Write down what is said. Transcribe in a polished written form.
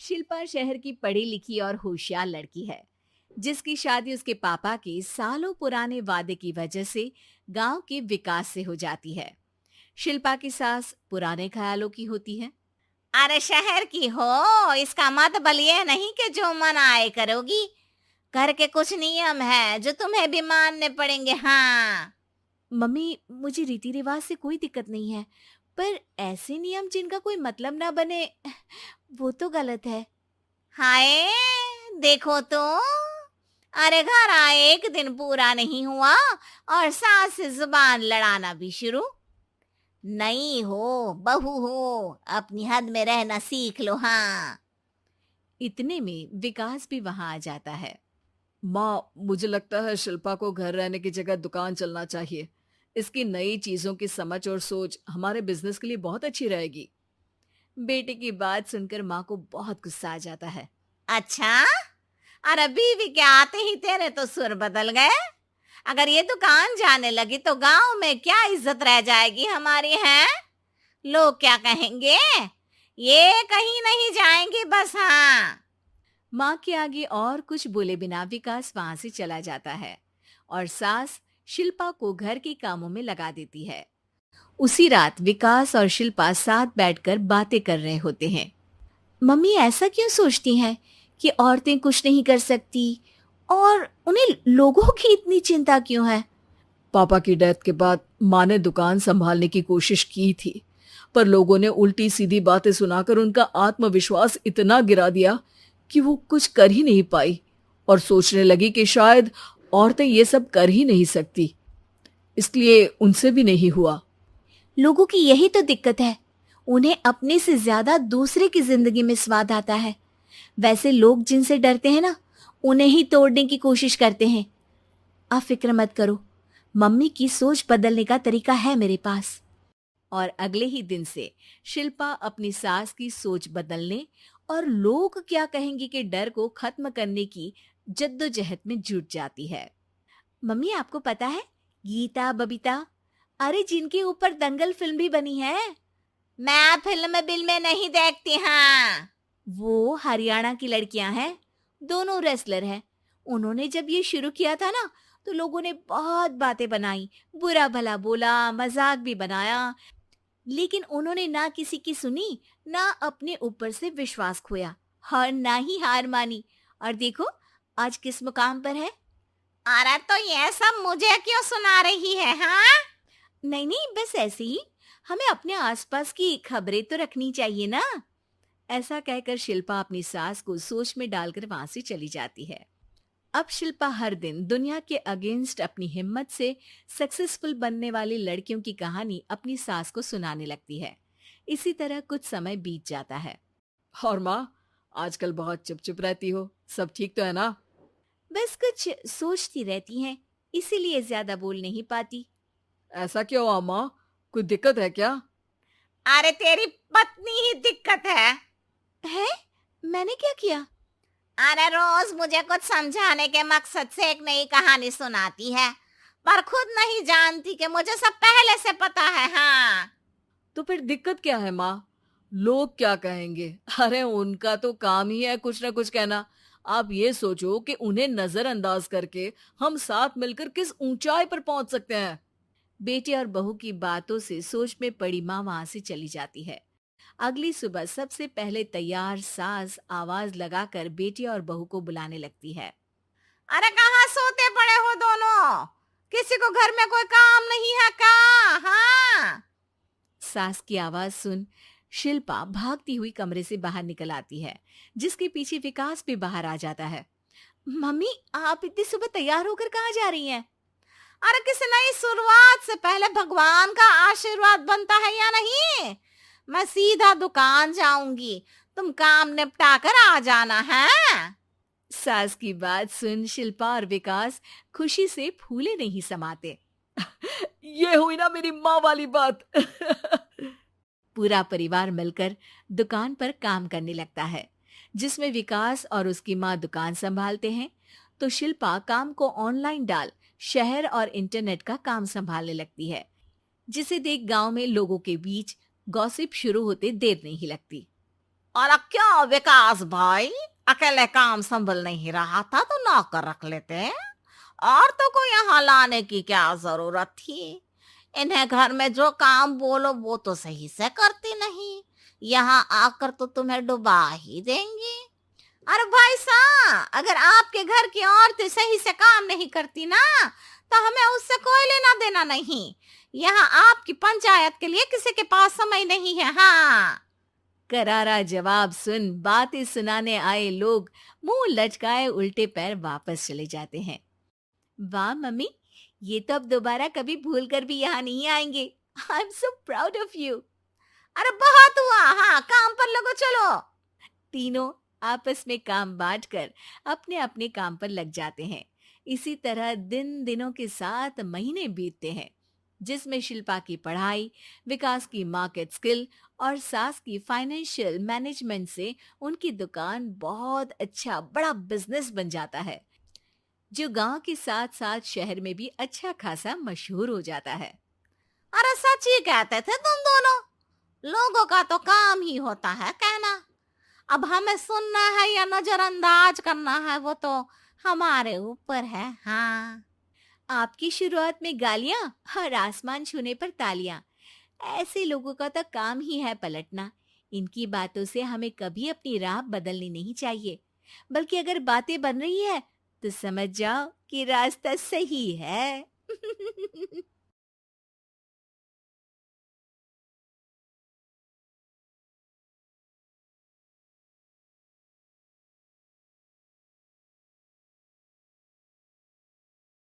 शिल्पा शहर की पढ़ी लिखी और होशियार लड़की है, जिसकी शादी उसके पापा के सालों पुराने वादे की वजह से गांव के विकास से हो जाती है। शिल्पा की सास पुराने ख्यालों की होती है। अरे शहर की हो, इसका मतलब ये नहीं कि जो मन आए करोगी। घर के कुछ नियम है जो तुम्हें भी मानने पड़ेंगे। हाँ। मम्मी, मुझे रीति रिवाज से कोई दिक्कत नहीं है, पर ऐसे नियम जिनका कोई मतलब ना बने, वो तो गलत है। हाय, देखो तो। अरे घर आए एक दिन पूरा नहीं हुआ और सास से जुबान लड़ाना भी शुरू। नहीं हो, बहू हो, अपनी हद में रहना सीख लो। हाँ। इतने में विकास भी वहां आ जाता है। माँ, मुझे लगता है शिल्पा को घर रहने की जगह दुकान चलना चाहिए। इसकी नई चीजों की समझ और सोच हमारे बिजनेस के लिए बहुत अच्छी रहेगी। बेटे की बात सुनकर माँ को बहुत गुस्सा आ जाता है। अच्छा, अरे बीवी के आते ही तेरे तो सुर बदल गए। अगर ये दुकान जाने लगी तो गांव में क्या इज्जत रह जाएगी हमारी है। लोग क्या कहेंगे। ये कहीं नहीं जाएंगी बस। हाँ। माँ के आगे और कुछ बोले बिना विकास वहां से चला जाता है और सास शिल्पा को घर के कामों में लगा देती है। उसी रात विकास और शिल्पा साथ बैठकर बातें कर रहे होते हैं। मम्मी ऐसा क्यों सोचती हैं कि औरतें कुछ नहीं कर सकती, और उन्हें लोगों की इतनी चिंता क्यों है? पापा की डेथ के बाद माँ ने दुकान संभालने की कोशिश की थी, पर लोगों ने उल्टी सीधी बातें सुनाकर उनका आत्मविश्वास इतना गिरा दिया कि वो कुछ कर ही नहीं पाई और सोचने लगी कि शायद औरतें ये सब कर ही नहीं सकती। इसलिए उनसे भी नहीं हुआ। लोगों की यही तो दिक्कत है, उन्हें अपने से ज्यादा दूसरे की जिंदगी में स्वाद आता है। वैसे लोग जिनसे डरते हैं ना, उन्हें ही तोड़ने की कोशिश करते हैं। आप फिक्र मत करो, मम्मी की सोच बदलने का तरीका है मेरे पास। और अगले ही दिन से शिल्पा अपनी सास की सोच बदलने और लोग क्या कहेंगे के डर को खत्म करने की जद्दोजहद में जुट जाती है। मम्मी, आपको पता है, गीता बबीता, अरे जिनके ऊपर दंगल फिल्म भी बनी है, मैं फिल्म बिल में नहीं देखती। हाँ। वो हरियाणा की लड़कियां हैं। दोनों रेसलर हैं। उन्होंने जब ये शुरू किया था ना, तो लोगों ने बहुत बातें बनाई, बुरा भला बोला, मजाक भी बनाया, लेकिन उन्होंने ना किसी की सुनी, ना अपने ऊपर से विश्वास खोया और ना ही हार मानी। और देखो आज किस मुकाम पर है। अरे तो ये सब मुझे क्यों सुना रही है। हाँ। नहीं नहीं, बस ऐसे ही, हमें अपने आसपास की खबरें तो रखनी चाहिए ना। ऐसा कहकर शिल्पा अपनी सास को सोच में डालकर वहां से चली जाती है। अब शिल्पा हर दिन दुनिया के अगेंस्ट अपनी हिम्मत से सक्सेसफुल बनने वाली लड़कियों की कहानी अपनी सास को सुनाने लगती है। इसी तरह कुछ समय बीत जाता है। और माँ, आजकल बहुत चुप चुप रहती हो, सब ठीक तो है ना? बस कुछ सोचती रहती हैं, इसीलिए ज्यादा बोल नहीं पाती। ऐसा क्यों हुआ माँ? कोई दिक्कत है क्या? अरे तेरी पत्नी ही दिक्कत है। है? मैंने क्या किया? अरे रोज मुझे कुछ समझाने के मकसद से एक नई कहानी सुनाती है, पर खुद नहीं जानती कि मुझे सब पहले से पता है। हाँ। तो फिर दिक्कत क्या है माँ? लोग क्या कहेंगे? अरे उनका तो काम ही है कुछ ना कुछ कहना। आप ये सोचो कि उन्हें नजरअंदाज करके हम साथ मिलकर किस ऊंचाई पर पहुंच सकते हैं। बेटे और बहू की बातों से सोच में पड़ी माँ वहां से चली जाती है। अगली सुबह सबसे पहले तैयार सास आवाज लगाकर बेटी और बहू को बुलाने लगती है। अरे कहाँ सोते पड़े हो दोनों? किसी को घर में कोई काम नहीं है का? हाँ। सास की आवाज सुन शिल्पा भागती हुई कमरे से बाहर निकल आती है, जिसके पीछे विकास भी बाहर आ जाता है। मम्मी, आप इतनी सुबह तैयार होकर कहाँ जा रही हैं? अरे किसी नई शुरुआत से पहले भगवान का आशीर्वाद बनता है या नहीं? मैं सीधा दुकान जाऊंगी, तुम काम निपटा कर आ जाना है। सास की बात सुन शिल्पा और विकास खुशी से फूले नहीं समाते। ये हुई ना मेरी माँ वाली बात। पूरा परिवार मिलकर दुकान पर काम करने लगता है, जिसमें विकास और उसकी माँ दुकान संभालते हैं, तो शिल्पा काम को ऑनलाइन डाल शहर और इंटरनेट का काम संभालने लगती है, जिसे देख गांव में लोगों के बीच गॉसिप शुरू होते देर नहीं लगती। और क्या विकास भाई, अकेले काम संभल नहीं रहा था तो नौकर रख लेते। औरतों को यहाँ लाने की क्या जरूरत थी? इन्हें घर में जो काम बोलो वो तो सही से करती नहीं, यहाँ आकर तो तुम्हें डुबा ही देंगी। अरे भाई साहब, अगर आपके घर की औरतें सही से काम नहीं करती ना, तो हमें उससे कोई लेना देना नहीं। यहाँ आपकी पंचायत के लिए किसी के पास समय नहीं है। हाँ, करारा जवाब सुन बातें सुनाने आए लोग मुंह लटकाए उल्टे पैर वापस चले जाते हैं। वाह मम्मी, ये तो अब दोबारा कभी भूल कर भी यहाँ नहीं आएंगे। I am so proud of you. अरे बहुत हुआ, हाँ काम पर लगो चलो। तीनों आपस में काम बांटकर अपने अपने काम पर लग जाते हैं। इसी तरह दिन दिनों के साथ महीने बीतते हैं, जिसमें शिल्पा की पढ़ाई, विकास की मार्केट स्किल और सास की फाइनेंशियल मैनेजमेंट से उनकी दुकान बहुत अच्छा बड़ा बिजनेस बन जाता है, जो गांव के साथ साथ शहर में भी अच्छा खासा मशहूर हो जाता है। अरे सच ही कहते थे तुम दोनों, लोगों का तो काम ही होता है कहना। अब हमें सुनना है या नजरअंदाज करना है वो तो हमारे ऊपर है। हाँ, आपकी शुरुआत में गालियां और आसमान छूने पर तालियां, ऐसे लोगों का तो काम ही है पलटना। इनकी बातों से हमें कभी अपनी राह बदलनी नहीं चाहिए, बल्कि अगर बातें बन रही है तो समझ जाओ कि रास्ता सही है।